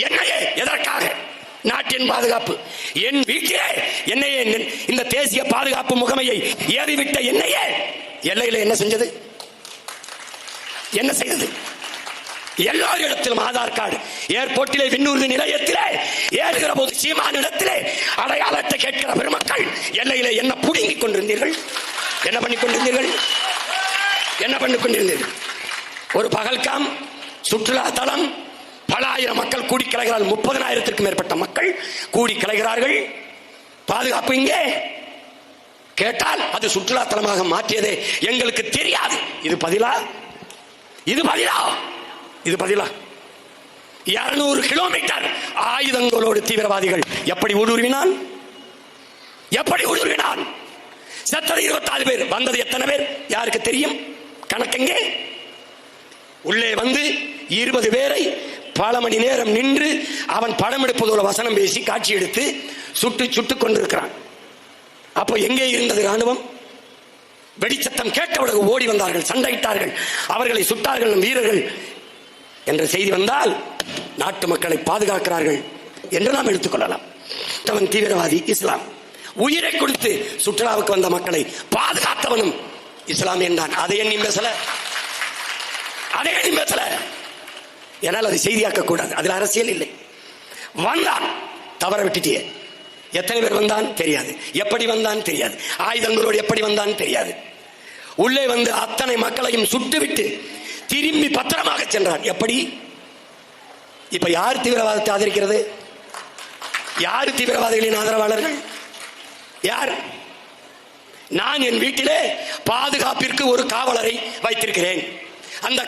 என்னையே எதற்காக? நாட்டின் பாதுகாப்பு. என் வீட்டிலே என்னையே இந்த தேசிய பாதுகாப்பு முகமையை ஏறிவிட்ட என்னையே எல்லையில என்ன செஞ்சது? என்ன செய்தது? எல்லாரிடத்திலும் ஆதார் கார்டு. ஏர்போர்ட்டிலே, விண்ணூர்தி நிலையத்திலே ஏறுகிற போது சீமானிடத்திலே அடையாளத்தை கேட்கிற பெருமக்கள் எல்லையிலே என்ன புடுங்கிக் கொண்டிருந்தீர்கள்? என்ன பண்ணிக் கொண்டிருந்தீர்கள்? என்ன பண்ணிக் கொண்டிருந்தீர்கள்? ஒரு பகல்காம் சுற்றுலா தலம், பல ஆயிரம் மக்கள் கூடி கிளைகிறார்கள். 30,000த்திற்கும் மேற்பட்ட மக்கள் கூடி கிளைகிறார்கள். பாதுகாப்பு இங்கே கேட்டால் அது சுற்றுலா தலமாக மாற்றியதே எங்களுக்கு தெரியாது. இது பதிலா? இது பதிலா? இது பதிலா? 200 கிலோமீட்டர் ஆயுதங்களோடு தீவிரவாதிகள் எப்படி ஊடுருவினான்? எப்படி ஊடுருவினான்? செத்தது 24 பேர். வந்தது எத்தனை பேர் யாருக்கு தெரியும்? கணக்கெங்கே? உள்ளே வந்து 20 பேரை பல மணி நேரம் நின்று அவன் படம் எடுப்பதோட வசனம் பேசி காட்சி எடுத்து சுட்டுக் கொண்டிருக்கிறான். அப்போ எங்கே இருந்தது ராணுவம்? வெடிச்சத்தம் கேட்டவுடன் ஓடி வந்தார்கள், சண்டையிட்டார்கள், அவர்களை சுட்டார்கள் வீரர்கள் என்ற செய்தி வந்தால் நாட்டு மக்களை பாதுகாக்கிறார்கள் என்று நாம் எடுத்துக்கொள்ளலாம். அவன் தீவிரவாதி இஸ்லாம். உயிரை கொடுத்து சுற்றுலாவுக்கு வந்த மக்களை பாதுகாத்தவனும் இஸ்லாம் என்றான். அதை எண்ணி பேசல, அதை எண்ணி பேசல. என்னால் அதை செய்தியாக்க கூடாது. அதில் அரசியல் இல்லை. வந்தான், தவற விட்டுட்டியே. எத்தனை பேர் வந்தான் தெரியாது, எப்படி வந்தான் தெரியாது, ஆயுதங்களோடு எப்படி வந்தான் தெரியாது. உள்ளே வந்து அத்தனை மக்களையும் சுட்டுவிட்டு திரும்பி பத்திரமாக சென்றான். எப்படி? இப்ப யார் தீவிரவாதத்தை ஆதரிக்கிறது? யார் தீவிரவாதிகளின் ஆதரவாளர்கள்? யார்? நான் என் வீட்டிலே பாதுகாப்பிற்கு ஒரு காவலரை வைத்திருக்கிறேன்.